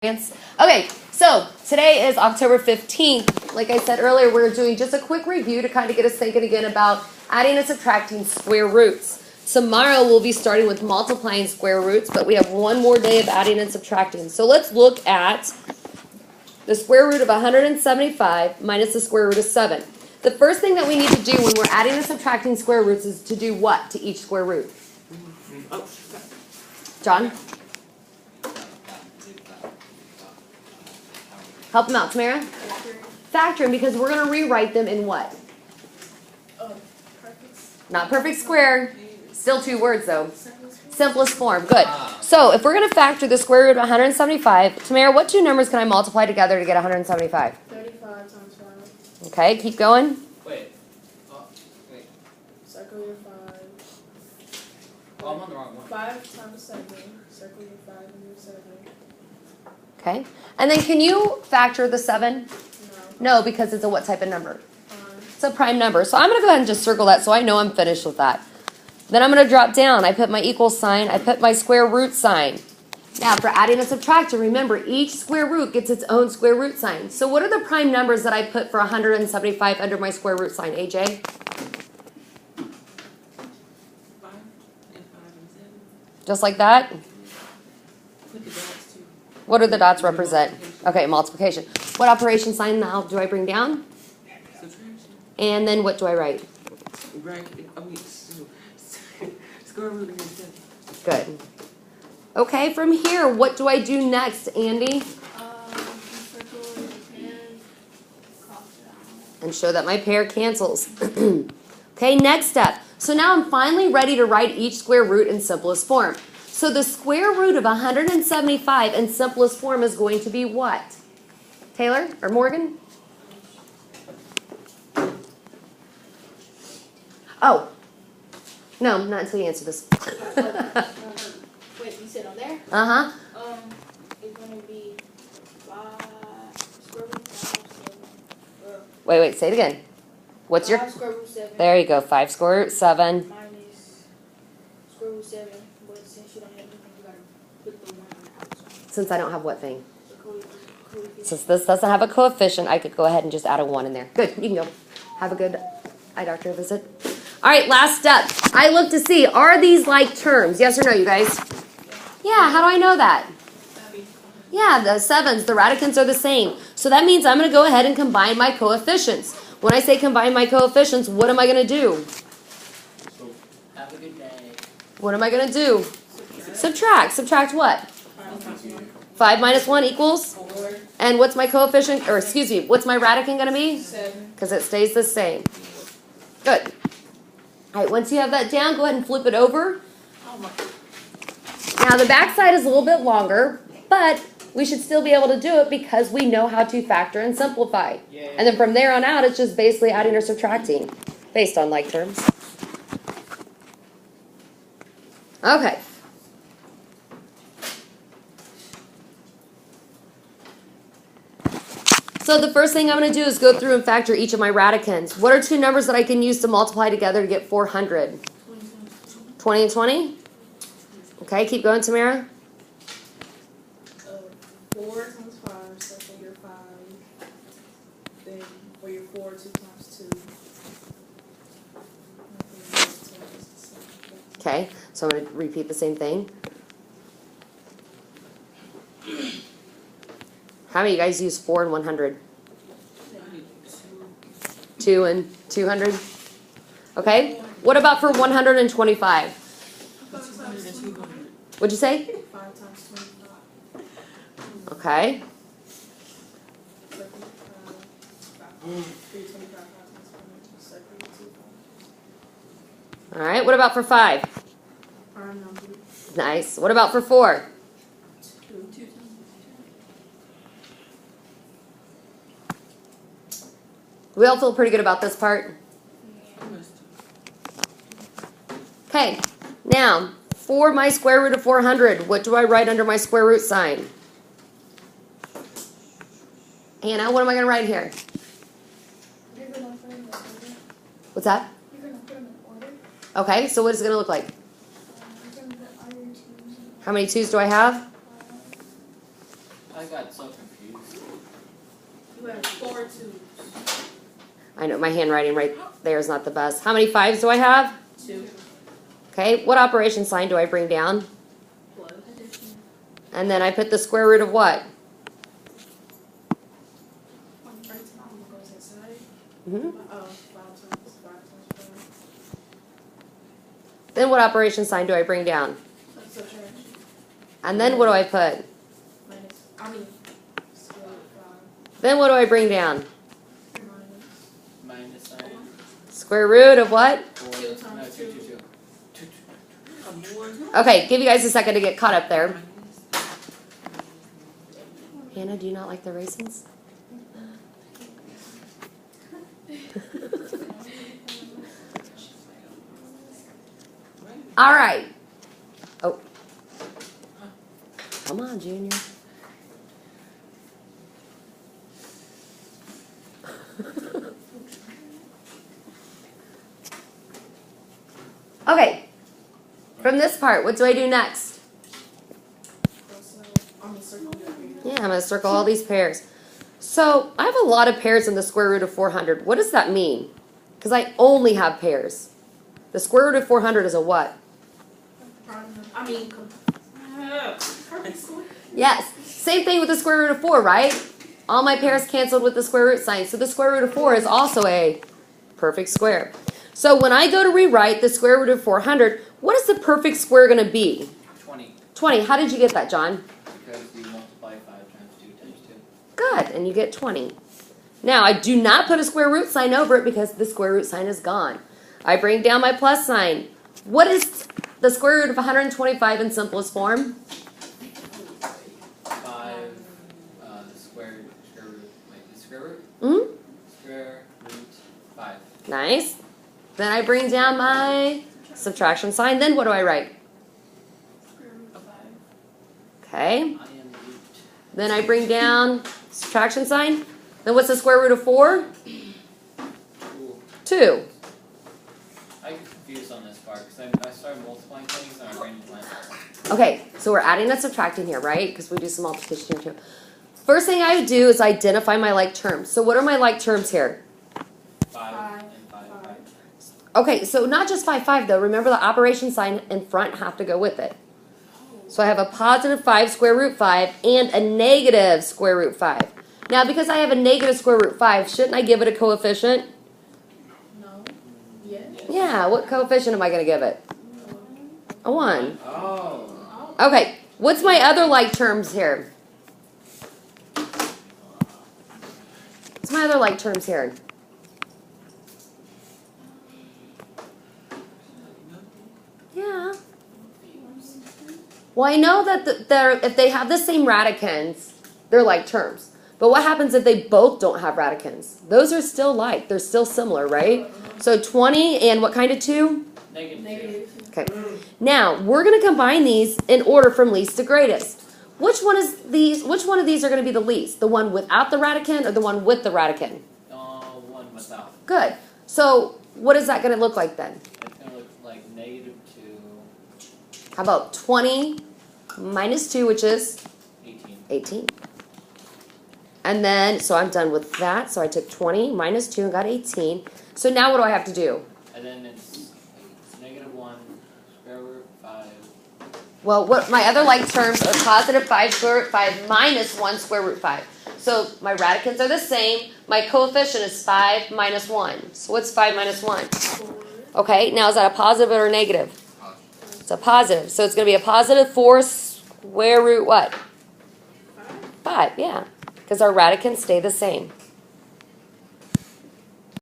Okay, so today is October 15th. Like I said earlier, we're doing just a quick review to kind of get us thinking again about adding and subtracting square roots. Tomorrow we'll be starting with multiplying square roots, but we have one more day of adding and subtracting. So let's look at the square root of 175 minus the square root of 7. The first thing that we need to do when we're adding and subtracting square roots is to do what to each square root? John? Help them out, Tamara. Factor them because we're going to rewrite them in what? Not perfect square. Still two words though. Simplest form. Good. So if we're going to factor the square root of 175, Tamara, what two numbers can I multiply together to get 175? 35 times 5. Okay, keep going. Wait. Circle your 5. Oh, I'm on the wrong one. 5 times 7. Circle your 5 and your 7. Okay. And then can you factor the 7? No. No, because it's a what type of number? Prime. It's a prime number. So I'm going to go ahead and just circle that so I know I'm finished with that. Then I'm going to drop down. I put my equal sign. I put my square root sign. Now for adding and subtracting, remember each square root gets its own square root sign. So what are the prime numbers that I put for 175 under my square root sign, AJ? 5 and 5 and 7. Just like that? Put the dots too. What do the dots represent? Okay, multiplication. What operation sign now do I bring down? Subtraction. And then what do I write? Bracket. Square root of 7. Good. Okay, from here, what do I do next, Andy? Circle your pen. Cross it out. And show that my pair cancels. Okay, next step. So now I'm finally ready to write each square root in simplest form. So the square root of 175 in simplest form is going to be what? Taylor or Morgan? Oh. No, not until you answer this. Wait, you said on there? Uh-huh. It's gonna be 5 square root 5 7. Wait, say it again. What's your... 5 square root 7. There you go, 5 square root 7. Minus square root 7. But since you don't have anything, you gotta put the 1 on the outside. Since I don't have what thing? The coefficient. Since this doesn't have a coefficient, I could go ahead and just add a 1 in there. Good, you can go. Have a good eye doctor visit. All right, last step. I look to see, are these like terms? Yes or no, you guys? Yeah, how do I know that? Yeah, the 7s, the radicants are the same. So that means I'm going to go ahead and combine my coefficients. When I say combine my coefficients, what am I going to do? Have a good day. What am I going to do? Subtract. Subtract what? 5 minus 1 equals? 4. And what's my coefficient, or excuse me, what's my radicand going to be? 7. Because it stays the same. Good. All right, once you have that down, go ahead and flip it over. Now the back side is a little bit longer, but we should still be able to do it because we know how to factor and simplify. Yeah. And then from there on out, it's just basically adding or subtracting based on like terms. Okay. So the first thing I'm going to do is go through and factor each of my radicands. What are two numbers that I can use to multiply together to get 400? 20 and 20? Okay, keep going, Tamara. 4 times 5, circle your 5. Then for your 4, 2 times 2. Okay, so I'm going to repeat the same thing. How many of you guys use 4 and 100? 2 and 200? Okay, what about for 125? What'd you say? 5 times 25. Okay. Circle 5. 325 times 5. Circle 2 5. All right, what about for 5? Prime number. Nice. What about for 4? 2. We all feel pretty good about this part? Okay, now, for my square root of 400, what do I write under my square root sign? Hannah, what am I going to write here? You're going to put them in order. What's that? You're going to put them in order. Okay, so what is it going to look like? You're going to put all your 2s in How many 2s do I have? I got got so confused. You have 4 2s. I know my handwriting right there is not the best. How many 5s do I have? 2 Okay, what operation sign do I bring down? plus addition. And then I put the square root of what? 1 right goes inside. Hmm. 5 times 5. Then what operation sign do I bring down? Subtraction. And then what do I put? Square root of Then what do I bring down? 5 minus Minus sign. Square root of what? 4. Two No, times 2, 2, 2. 2, 2. Okay, give you guys a second to get caught up there. Hannah, do you not like the raisins? All right. Oh. Come on, Junior. Okay. From this part, what do I do next? circle your finger. Yeah, I'm going to circle all these pairs. So I have a lot of pairs in the square root of 400. What does that mean? Because I only have pairs. The square root of 400 is a what? Perfect square. Yes. Same thing with the square root of 4, right? All my pairs canceled with the square root sign. So the square root of 4 is also a perfect square. So when I go to rewrite the square root of 400, what is the perfect square going to be? 20. 20. How did you get that, John? Because you multiply 5 times 2 times 2. Good, and you get 20. Now, I do not put a square root sign over it because the square root sign is gone. I bring down my plus sign. What is the square root of 125 in simplest form? 5, the square root, wait, the square root? Hmm? Square root 5. Nice. Then I bring down my subtraction sign. Then what do I write? Square root of 5. Okay. I am root. Then I bring down subtraction sign. Then what's the square root of 4? Cool. 2. I get confused on this part because I started multiplying things and my brain went. Okay, so we're adding and subtracting here, right? Because we do some multiplication here too. First thing I would do is identify my like terms. So what are my like terms here? 5 and 5. Okay, so not just 5, 5 though. Remember the operation sign in front have to go with it. So I have a positive 5 square root 5 and a negative square root 5. Now because I have a negative square root 5, shouldn't I give it a coefficient? No. Yes. Yeah, what coefficient am I going to give it? A 1. Oh. Okay, what's my other like terms here? What's my other like terms here? Yeah. Well, I know that if they have the same radicans, they're like terms. But what happens if they both don't have radicans? Those are still like. They're still similar, right? So 20 and what kind of 2? Negative. Okay. Now, we're going to combine these in order from least to greatest. Which one of these are going to be the least? The one without the radican or the one with the radican? 1 without. Good. So, what is that going to look like then? It's going to look like negative 2, How about 20 minus 2, which is 18. 18. And then, so I'm done with that. So I took 20 minus 2 and got 18. So now what do I have to do? And then it's negative 1, square root 5. Well, what my other like terms are positive 5 square root 5 minus 1 square root 5. So my radicans are the same. My coefficient is 5 minus 1. So what's 5 minus 1? 4. Okay, now is that a positive or a negative? It's a positive. So it's going to be a positive 4 square root what? 5, yeah. Because our radicans stay the same.